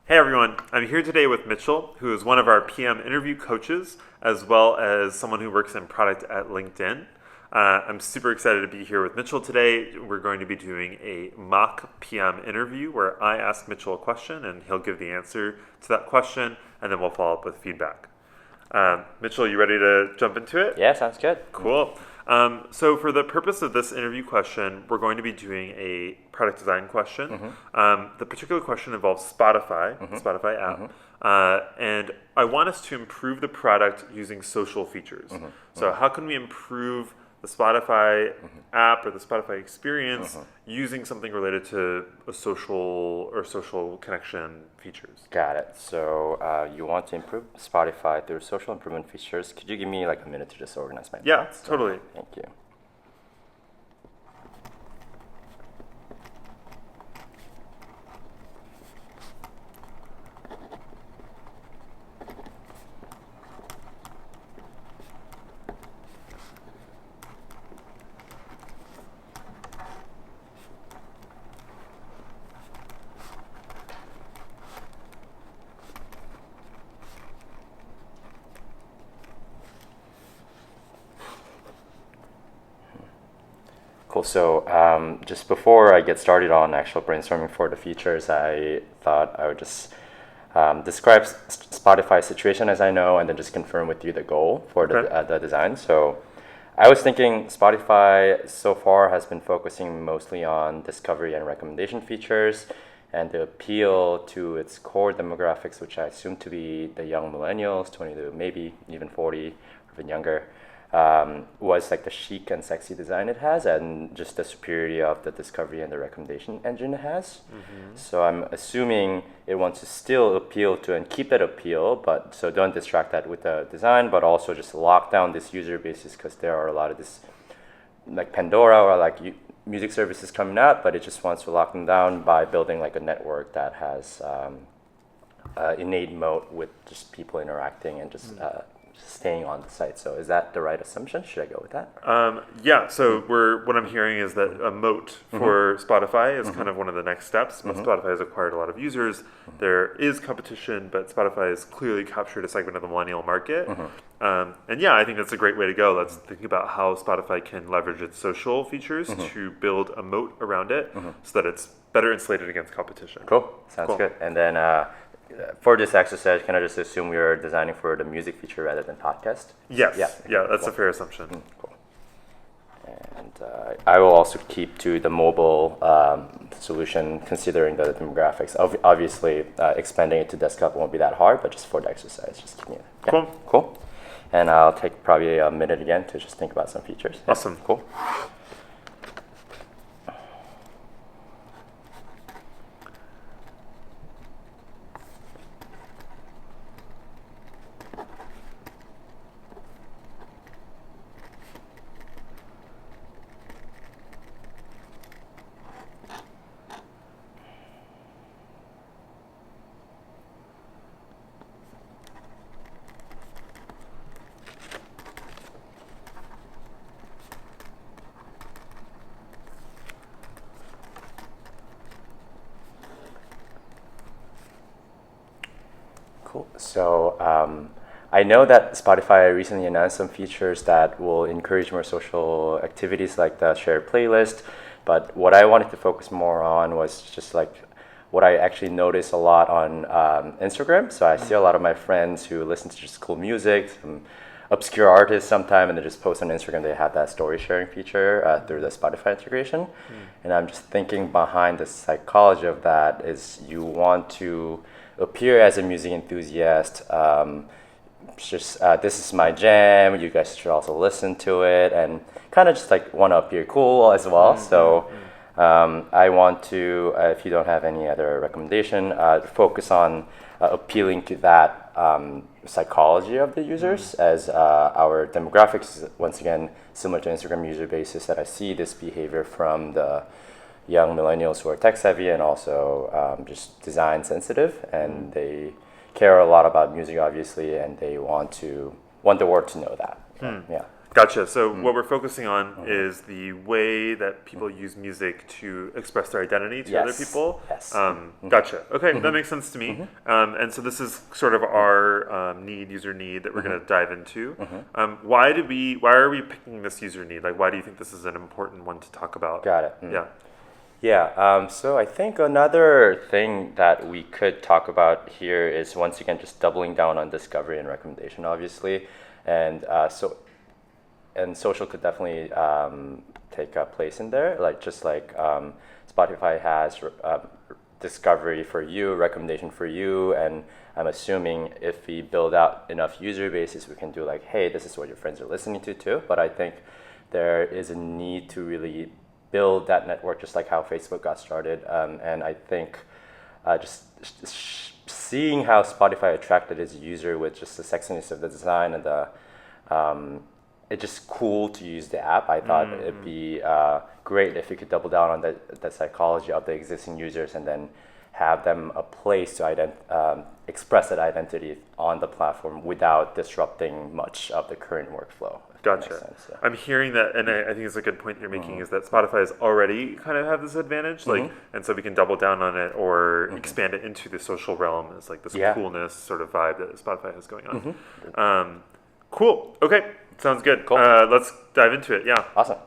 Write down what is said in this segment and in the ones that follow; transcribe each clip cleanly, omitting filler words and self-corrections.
Hey everyone, I'm here today with Mitchell, who is one of our PM interview coaches, as well as someone who works in product at LinkedIn. I'm super excited to be here with Mitchell today. We're going to be doing a mock PM interview where I ask Mitchell a question and he'll give the answer to that question, and then we'll follow up with feedback. Mitchell, you ready to jump into it? Yeah, sounds good. Cool. So for the purpose of this interview question, we're going to be doing a product design question. The particular question involves Spotify app. And I want us to improve the product using social features. So how can we improve the Spotify app or the Spotify experience using something related to a social connection features? Got it. So you want to improve Spotify through social improvement features. Could you give me like a minute to just organize my Yeah, thoughts? totally. Thank you. Cool. So just before I get started on actual brainstorming for the features, I thought I would just describe Spotify's situation as I know, and then just confirm with you the goal for the design. So I was thinking Spotify so far has been focusing mostly on discovery and recommendation features, and the appeal to its core demographics, which I assume to be the young millennials, 20 to maybe even 40 or even younger. Was like the chic and sexy design it has, and just the superiority of the discovery and the recommendation engine it has. So I'm assuming it wants to still appeal to and keep that appeal, but so don't distract that with the design, but also just lock down this user basis, because there are a lot of this like Pandora or like music services coming out, but it just wants to lock them down by building like a network that has innate moat with just people interacting and just staying on the site. So is that the right assumption? Should I go with that? Yeah, so what I'm hearing is that a moat for Spotify is kind of one of the next steps. Spotify has acquired a lot of users. There is competition, but Spotify has clearly captured a segment of the millennial market. And yeah, I think that's a great way to go. Let's think about how Spotify can leverage its social features to build a moat around it so that it's better insulated against competition. Cool. Sounds good. And then for this exercise, can I just assume we're designing for the music feature rather than podcast? Yes. Yeah, That's cool. a fair assumption. Cool. And I will also keep to the mobile solution, considering the demographics. Obviously, expanding it to desktop won't be that hard, but just for the exercise, just keep it. Yeah. Cool. And I'll take probably a minute again to just think about some features. Awesome. Cool. Cool. So I know that Spotify recently announced some features that will encourage more social activities like the shared playlist. But what I wanted to focus more on was just like what I actually notice a lot on Instagram. So I see a lot of my friends who listen to just cool music, some obscure artists sometime, and they just post on Instagram. They have that story sharing feature through the Spotify integration. And I'm just thinking behind the psychology of that is you want to appear as a music enthusiast. This is my jam. You guys should also listen to it, and kind of just like want to appear cool as well. So I want to, if you don't have any other recommendation, focus on appealing to that psychology of the users, as our demographics is once again similar to Instagram user basis, that I see this behavior from the young millennials who are tech savvy and also just design sensitive, and they care a lot about music obviously, and they want the world to know that. So, yeah. Gotcha. So what we're focusing on is the way that people use music to express their identity to other people. Yes. Gotcha. Okay, that makes sense to me. And so this is sort of our user need that we're going to dive into. Why are we picking this user need? Like, why do you think this is an important one to talk about? Got it. Yeah. Yeah, so I think another thing that we could talk about here is, once again, just doubling down on discovery and recommendation, obviously. And social could definitely take a place in there, like Spotify has discovery for you, recommendation for you, and I'm assuming if we build out enough user bases, we can do like, hey, this is what your friends are listening to too. But I think there is a need to really build that network, just like how Facebook got started. And I think seeing how Spotify attracted its user with just the sexiness of the design and the it's just cool to use the app. I thought it'd be great if you could double down on the psychology of the existing users and then have them a place to express that identity on the platform without disrupting much of the current workflow. Gotcha. Sense, yeah. I'm hearing that, and I think it's a good point you're making, is that Spotify is already kind of have this advantage, like, and so we can double down on it or expand it into the social realm as like this coolness sort of vibe that Spotify has going on. Cool. Okay. Sounds good. Cool. Let's dive into it. Yeah. Awesome.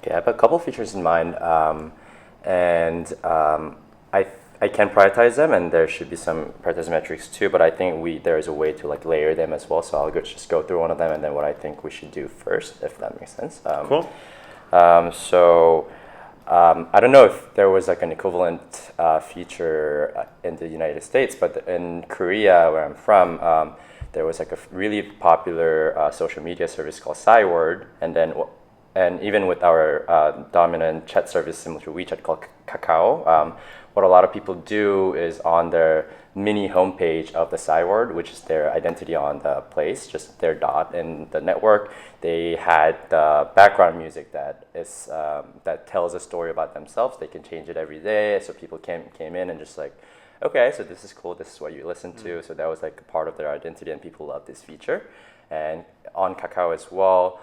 Okay, I have a couple features in mind, and I can prioritize them, and there should be some prioritization metrics too. But I think there is a way to like layer them as well. So I'll just go through one of them, and then what I think we should do first, if that makes sense. Cool. I don't know if there was like an equivalent feature in the United States, but in Korea, where I'm from, there was like a really popular social media service called Cyword, and even with our dominant chat service similar to WeChat called Kakao, what a lot of people do is on their mini homepage of the Cyword, which is their identity on the place, just their dot in the network, they had the background music that tells a story about themselves. They can change it every day, so people came in and just like, okay, so this is cool, this is what you listen to. So that was like a part of their identity, and people love this feature. And on Kakao as well,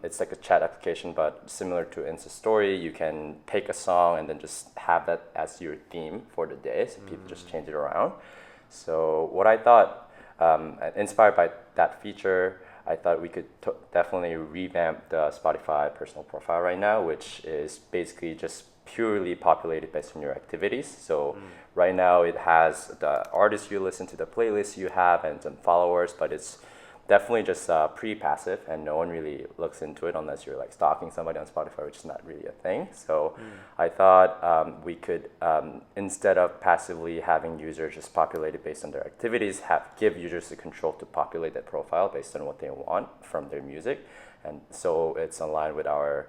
it's like a chat application, but similar to Insta Story, you can take a song and then just have that as your theme for the day, so people just change it around. So what I thought, inspired by that feature, I thought we could definitely revamp the Spotify personal profile right now, which is basically just purely populated based on your activities. So right now it has the artists you listen to, the playlists you have, and some followers, but it's definitely just pre-passive, and no one really looks into it unless you're like stalking somebody on Spotify, which is not really a thing. So I thought we could, instead of passively having users just populate it based on their activities, give users the control to populate that profile based on what they want from their music. And so it's in line with our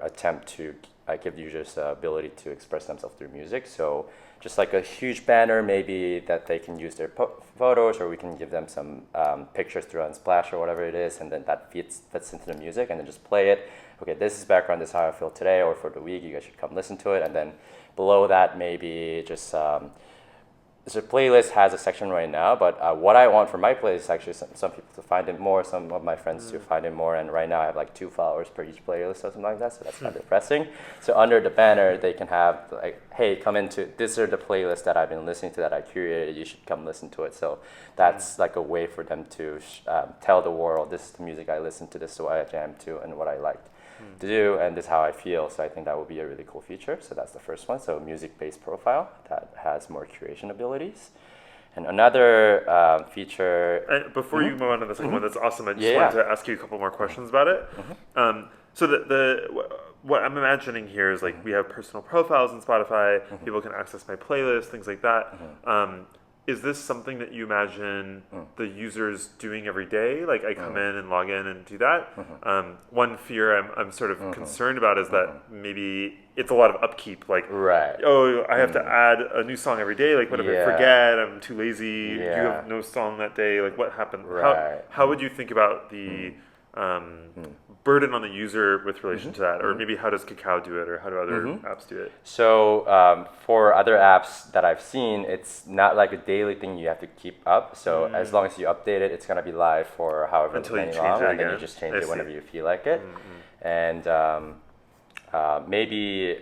attempt to give users the ability to express themselves through music. So just like a huge banner maybe that they can use their photos, or we can give them some pictures through Unsplash or whatever it is, and then that fits into the music, and then just play it. Okay, this is background, this is how I feel today or for the week, you guys should come listen to it. And then below that maybe just so playlist has a section right now, but what I want for my playlist is actually some people to find it more, some of my friends to find it more, and right now I have like 2 followers per each playlist or something like that, so that's kind of depressing. So under the banner, they can have like, hey, come into, these are the playlists that I've been listening to that I curated, you should come listen to it. So that's like a way for them to tell the world, this is the music I listen to, this is what I jam to, and what I liked to do, and this is how I feel. So I think that would be a really cool feature. So that's the first one. So music-based profile that has more curation abilities. And another feature. And before you move on to the second one, that's awesome. I just Yeah, wanted yeah. to ask you a couple more questions about it. So what I'm imagining here is like we have personal profiles in Spotify. People can access my playlist, things like that. Is this something that you imagine the users doing every day? Like I come in and log in and do that. One fear I'm sort of concerned about is that maybe it's a lot of upkeep. Like, Right. oh, I have to add a new song every day. Like, what if I Yeah. forget? I'm too lazy. You Yeah. have no song that day. Like, what happened? Right. How would you think about the burden on the user with relation to that? Or maybe how does Kakao do it? Or how do other apps do it? So for other apps that I've seen, it's not like a daily thing you have to keep up. So as long as you update it, it's gonna be live for however Until you many change long, it and then you again. just change I it whenever see. you feel like it. And maybe,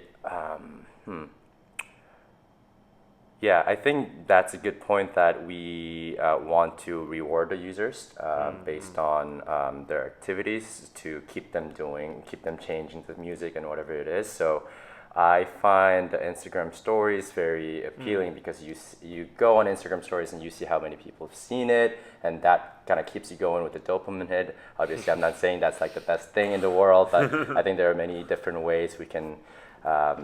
yeah, I think that's a good point that we want to reward the users based on their activities to keep them changing the music and whatever it is. So I find the Instagram stories very appealing because you go on Instagram stories and you see how many people have seen it, and that kind of keeps you going with the dopamine hit. Obviously, I'm not saying that's like the best thing in the world, but I think there are many different ways we can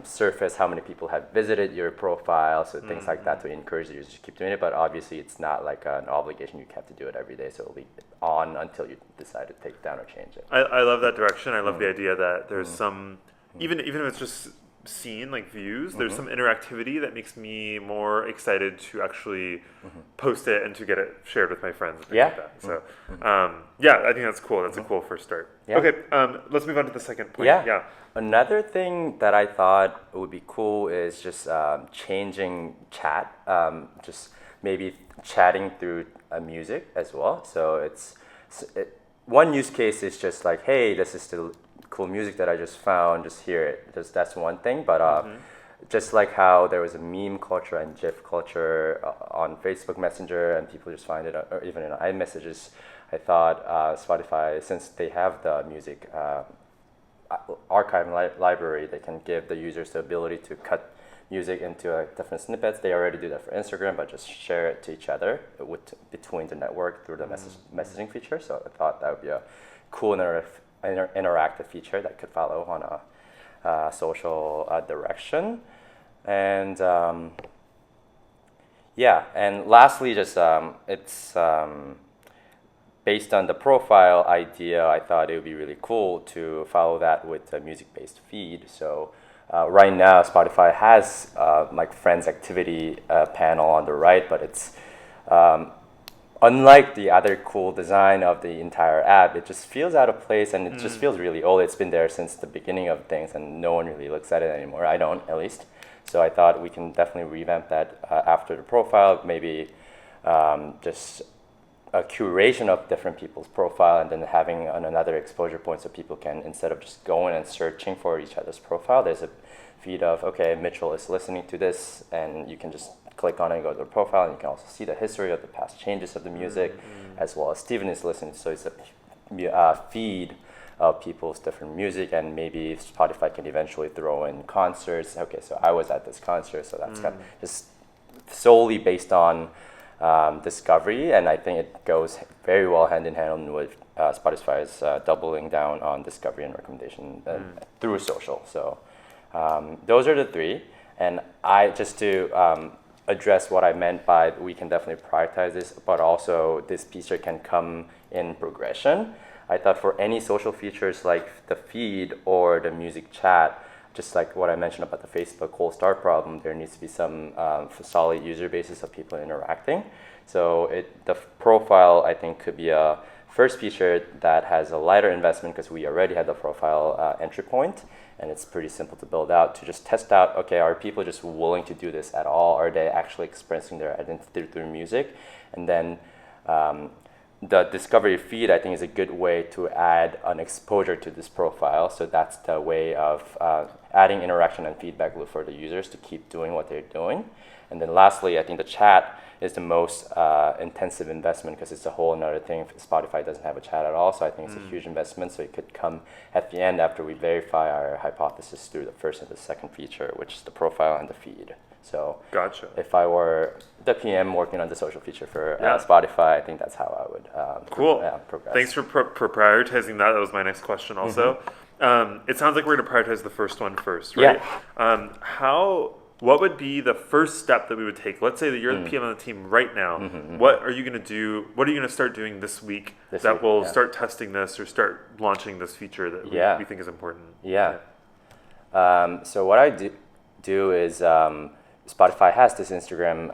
surface how many people have visited your profile, so things like that to encourage the users to keep doing it. But obviously, it's not like an obligation. You have to do it every day, so it'll be on until you decide to take it down or change it. I love that direction. I love the idea that there's some, even if it's just seen like views, there's some interactivity that makes me more excited to actually post it and to get it shared with my friends and things like that. So yeah, I think that's cool. That's a cool first start. Yeah. Okay, let's move on to the second point. Yeah. Another thing that I thought would be cool is just changing chat, just maybe chatting through music as well. So one use case is just like, hey, this is the cool music that I just found, just hear it. That's one thing. But just like how there was a meme culture and GIF culture on Facebook Messenger, and people just find it, or even in iMessages, I thought Spotify, since they have the music archive library, they can give the users the ability to cut music into different snippets. They already do that for Instagram, but just share it to each other between the network through the messaging feature. So I thought that would be a cool interactive feature that could follow on a social direction. And and lastly, just it's based on the profile idea, I thought it would be really cool to follow that with a music-based feed. So right now, Spotify has like friends activity panel on the right, but it's unlike the other cool design of the entire app, it just feels out of place, and it just feels really old. It's been there since the beginning of things, and no one really looks at it anymore. I don't, at least. So I thought we can definitely revamp that after the profile, maybe just a curation of different people's profile, and then having another exposure point so people can, instead of just going and searching for each other's profile, there's a feed of, okay, Mitchell is listening to this, and you can just click on it and go to the profile, and you can also see the history of the past changes of the music, as well as Steven is listening. So it's a feed of people's different music, and maybe Spotify can eventually throw in concerts. Okay, so I was at this concert, so that's kind of just solely based on discovery, and I think it goes very well hand in hand with Spotify's doubling down on discovery and recommendation through social. So those are the three, and I just to address what I meant by we can definitely prioritize this, but also this feature can come in progression. I thought for any social features like the feed or the music chat, just like what I mentioned about the Facebook whole start problem, there needs to be some solid user basis of people interacting. So the profile, I think, could be a first feature that has a lighter investment because we already had the profile entry point, and it's pretty simple to build out to just test out, okay, are people just willing to do this at all? Are they actually expressing their identity through music? And then the discovery feed, I think, is a good way to add an exposure to this profile. So that's the way of adding interaction and feedback loop for the users to keep doing what they're doing. And then lastly, I think the chat is the most intensive investment because it's a whole another thing. Spotify doesn't have a chat at all, so I think it's a huge investment. So it could come at the end after we verify our hypothesis through the first and the second feature, which is the profile and the feed. So Gotcha. if I were the PM working on the social feature for Spotify, I think that's how I would Cool. progress. Thanks for prioritizing that. That was my next question also. It sounds like we're going to prioritize the first one first, right? What would be the first step that we would take? Let's say that you're the PM on the team right now. What are you going to do? What are you going to start doing this week that will start testing this or start launching this feature that we think is important? So what I do is Spotify has this Instagram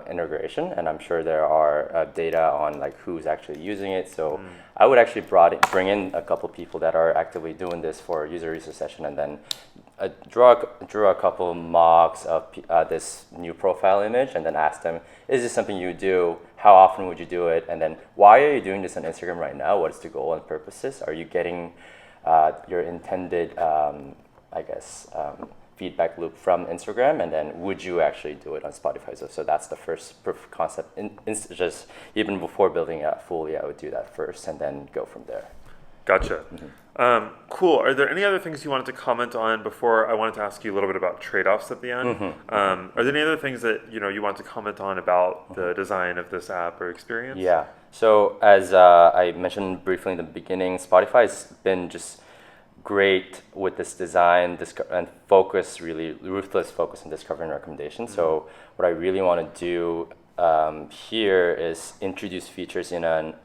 integration, and I'm sure there are data on like who's actually using it. So I would actually bring in a couple people that are actively doing this for a user research session, and then draw a couple mocks of this new profile image, and then ask them, is this something you do? How often would you do it? And then why are you doing this on Instagram right now? What is the goal and purposes? Are you getting your intended, feedback loop from Instagram, and then would you actually do it on Spotify? So that's the first proof of concept. Just even before building it out fully, I would do that first and then go from there. Gotcha. Cool. Are there any other things you wanted to comment on before I wanted to ask you a little bit about trade-offs at the end? Are there any other things that you want to comment on about the design of this app or experience? Yeah. So as I mentioned briefly in the beginning, Spotify's been just great with this design and focus, really ruthless focus on discovery and recommendation. So what I really want to do here is introduce features in an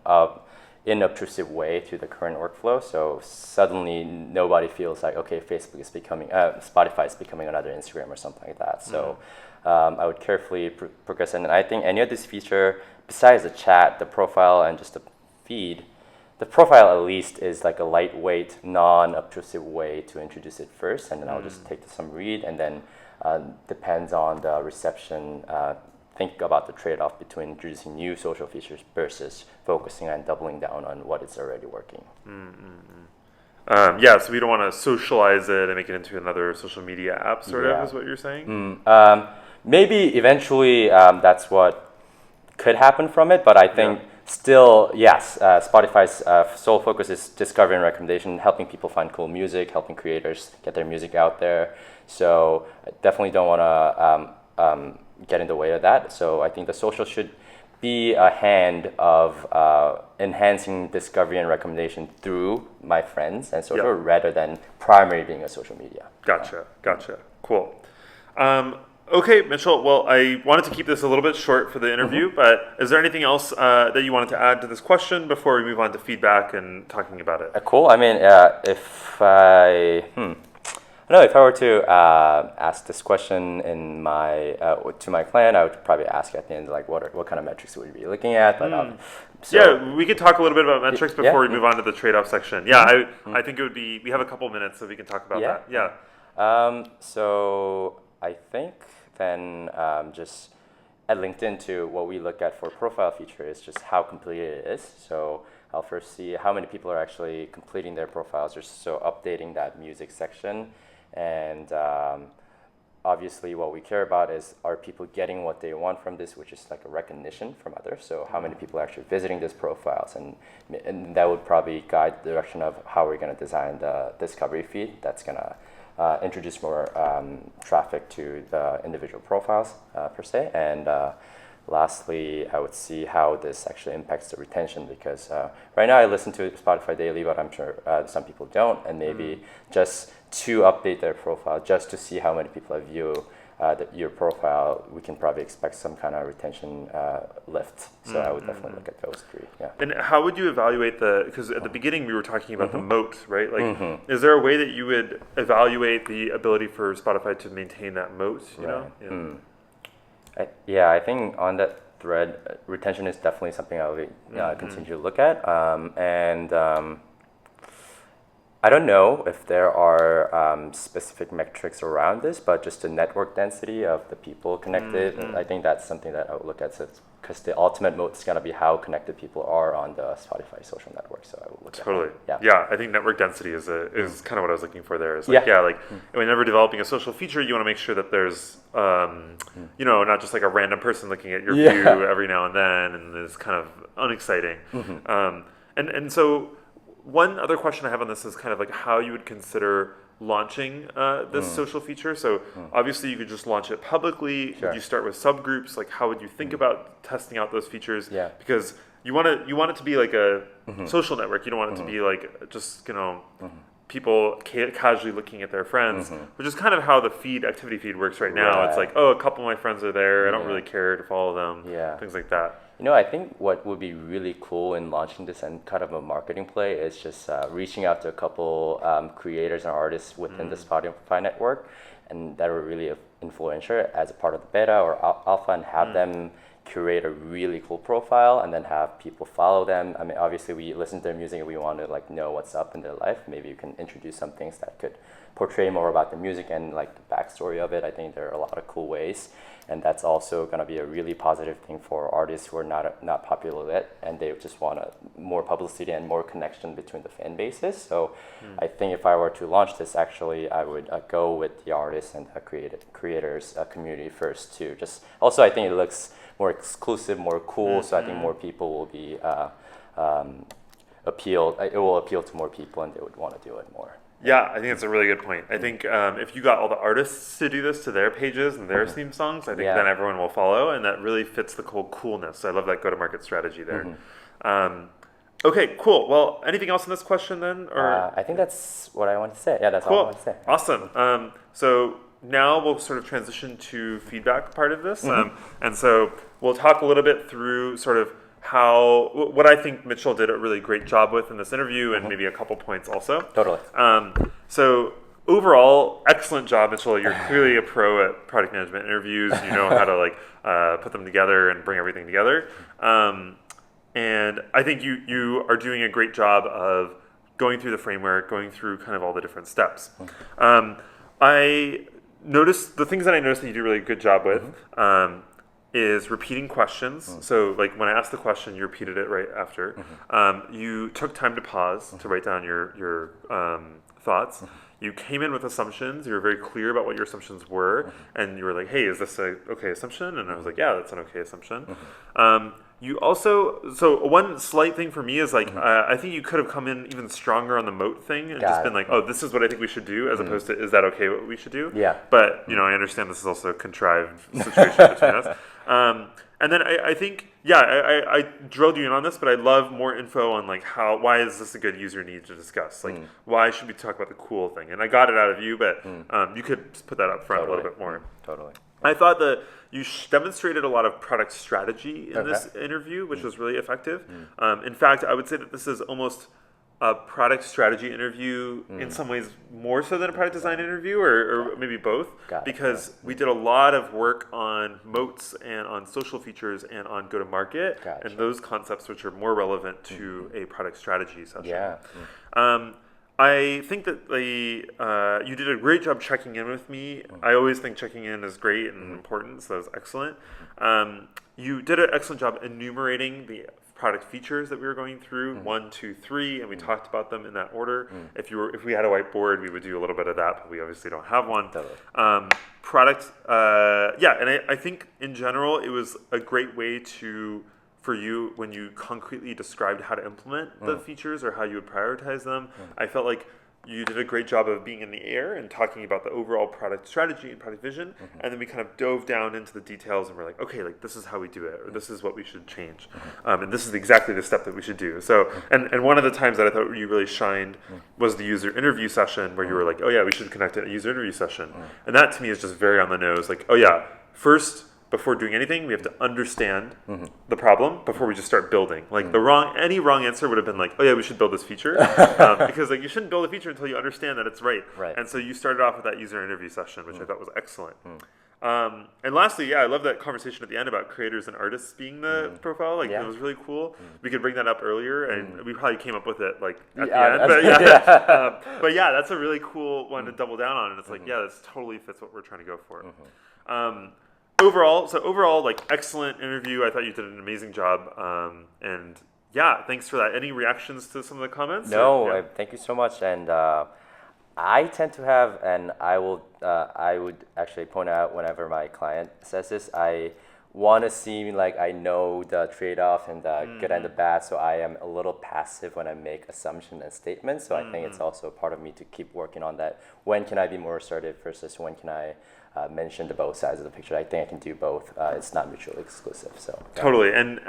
inobtrusive way to the current workflow. So suddenly nobody feels like, okay, Spotify is becoming another Instagram or something like that. So I would carefully progress. And I think any of this feature, besides the chat, the profile, and just the feed, the profile at least is like a lightweight, non-obtrusive way to introduce it first, and then I'll just take some read, and then depends on the reception. Think about the trade-off between introducing new social features versus focusing on doubling down on what is already working. So we don't want to socialize it and make it into another social media app, sort of, is what you're saying? Maybe eventually that's what could happen from it, but I think still, yes, Spotify's sole focus is discovery and recommendation, helping people find cool music, helping creators get their music out there. So I definitely don't want to get in the way of that. So I think the social should be a hand of enhancing discovery and recommendation through my friends and social rather than primary being a social media. Gotcha. Cool. Okay, Mitchell, well, I wanted to keep this a little bit short for the interview, but is there anything else that you wanted to add to this question before we move on to feedback and talking about it? Cool. I mean, if I were to ask this question in to my client, I would probably ask at the end, like, what kind of metrics would we be looking at? But, we could talk a little bit about metrics before we move on to the trade-off section. I think it would be, we have a couple minutes so we can talk about that. So I think then just at LinkedIn too, what we look at for profile feature is just how completed it is. So I'll first see how many people are actually completing their profiles, so updating that music section. And obviously what we care about is, are people getting what they want from this, which is like a recognition from others. So how many people are actually visiting these profiles, and that would probably guide the direction of how we're going to design the discovery feed that's going to introduce more traffic to the individual profiles per se. And lastly, I would see how this actually impacts the retention, because right now I listen to Spotify daily, but I'm sure some people don't, and maybe just to update their profile, just to see how many people view your profile, we can probably expect some kind of retention lift. So I would definitely look at those three. Yeah. And how would you evaluate because at the beginning we were talking about the moat, right? Like, is there a way that you would evaluate the ability for Spotify to maintain that moat? You know? I think on that thread, retention is definitely something I will continue to look at. I don't know if there are specific metrics around this, but just the network density of the people connected, I think that's something that I would look at. Because the ultimate moat is going to be how connected people are on the Spotify social network. So I would look at that. Yeah. I think network density is kind of what I was looking for there. Is like, whenever developing a social feature, you want to make sure that there's, not just like a random person looking at your view every now and then, and it's kind of unexciting. And so one other question I have on this is kind of like how you would consider launching this social feature. So obviously you could just launch it publicly. Would you start with subgroups? Like how would you think about testing out those features? Because you want it to be like a social network. You don't want it to be like just people casually looking at their friends, which is kind of how the activity feed works right now. It's like, oh, a couple of my friends are there. I don't really care to follow them. Things like that. I think what would be really cool in launching this and kind of a marketing play is just reaching out to a couple creators and artists within the Spotify network, and that are really influential as a part of the beta or alpha, and have them curate a really cool profile and then have people follow them. I mean, obviously we listen to their music and we want to know what's up in their life. Maybe you can introduce some things that could portray more about the music and the backstory of it. I think there are a lot of cool ways, and that's also going to be a really positive thing for artists who are not popular yet, and they just want more publicity and more connection between the fan bases. So I think if I were to launch this, actually I would go with the artists and the creators community first too. Also I think it looks more exclusive, more cool, so I think more people will be appealed. It will appeal to more people, and they would want to do it more. Yeah, I think that's a really good point. I think if you got all the artists to do this to their pages and their theme songs, I think then everyone will follow, and that really fits the whole coolness. I love that go-to-market strategy there. Okay, cool. Well, anything else in this question then? Or I think that's what I want to say. Yeah, that's all I want to say. Awesome. So now we'll sort of transition to feedback part of this. And so we'll talk a little bit through sort of what I think Mitchell did a really great job with in this interview, and maybe a couple points also. Totally. So overall, excellent job, Mitchell. You're clearly a pro at product management interviews. You know how to put them together and bring everything together. And I think you are doing a great job of going through the framework, going through kind of all the different steps. I noticed the things that I noticed that you do a really good job with. Is repeating questions. So like when I asked the question, you repeated it right after. You took time to pause to write down your thoughts. You came in with assumptions. You were very clear about what your assumptions were. And you were like, hey, is this an okay assumption? And I was like, yeah, that's an okay assumption. You also, so one slight thing for me is like, I think you could have come in even stronger on the moat thing and just been like, oh, this is what I think we should do, as opposed to, is that okay what we should do? Yeah. But, I understand this is also a contrived situation between us. And then I think, I drilled you in on this, but I'd love more info on like why is this a good user need to discuss? Like, why should we talk about the cool thing? And I got it out of you, but you could put that up front a little bit more. Totally. I thought that you demonstrated a lot of product strategy in this interview, which was really effective. In fact, I would say that this is almost a product strategy interview in some ways more so than a product design interview, or maybe both, because we did a lot of work on moats and on social features and on go-to-market and those concepts which are more relevant to a product strategy session. I think that you did a great job checking in with me. I always think checking in is great and important, so that was excellent. You did an excellent job enumerating the product features that we were going through, 1, 2, 3, and we talked about them in that order. If we had a whiteboard, we would do a little bit of that, but we obviously don't have one. Product, and I think in general it was a great way for you when you concretely described how to implement the features or how you would prioritize them. I felt like you did a great job of being in the air and talking about the overall product strategy and product vision, and then we kind of dove down into the details and we're like, okay, like this is how we do it, or this is what we should change, and this is exactly the step that we should do. So, and one of the times that I thought you really shined was the user interview session where you were like, oh yeah, we should connect a user interview session, and that to me is just very on the nose. Like, oh yeah, first, before doing anything, we have to understand the problem before we just start building. Like any wrong answer would have been like, oh yeah, we should build this feature, because like you shouldn't build a feature until you understand that it's right. And so you started off with that user interview session, which I thought was excellent. And lastly, yeah, I love that conversation at the end about creators and artists being the profile. Like, Yeah. it was really cool. We could bring that up earlier, and we probably came up with it like at Yeah, the end. But yeah, yeah. but yeah, that's a really cool one to double down on. And it's like, yeah, this totally fits what we're trying to go for. Overall, like, excellent interview. I thought you did an amazing job. And yeah, thanks for that. Any reactions to some of the comments? No, Or, yeah. thank you so much. And I tend to have, and I would actually point out whenever my client says this, I want to seem like I know the trade-off and the good and the bad, so I am a little passive when I make assumptions and statements. So I think it's also part of me to keep working on that. When can I be more assertive versus when can I mention the both sides of the picture? I think I can do both. It's not mutually exclusive. So yeah. Totally, and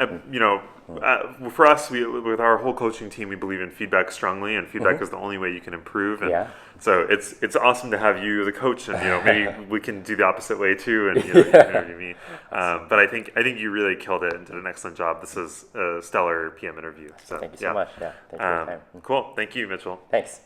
for us, with our whole coaching team, we believe in feedback strongly, and feedback is the only way you can improve. And Yeah. so it's awesome to have you as a coach, and maybe we can do the opposite way too, and you can interview me. But I think you really killed it and did an excellent job. This is a stellar PM interview. So Thank you so much. Yeah, thank you for your time. Cool. Thank you, Mitchell. Thanks.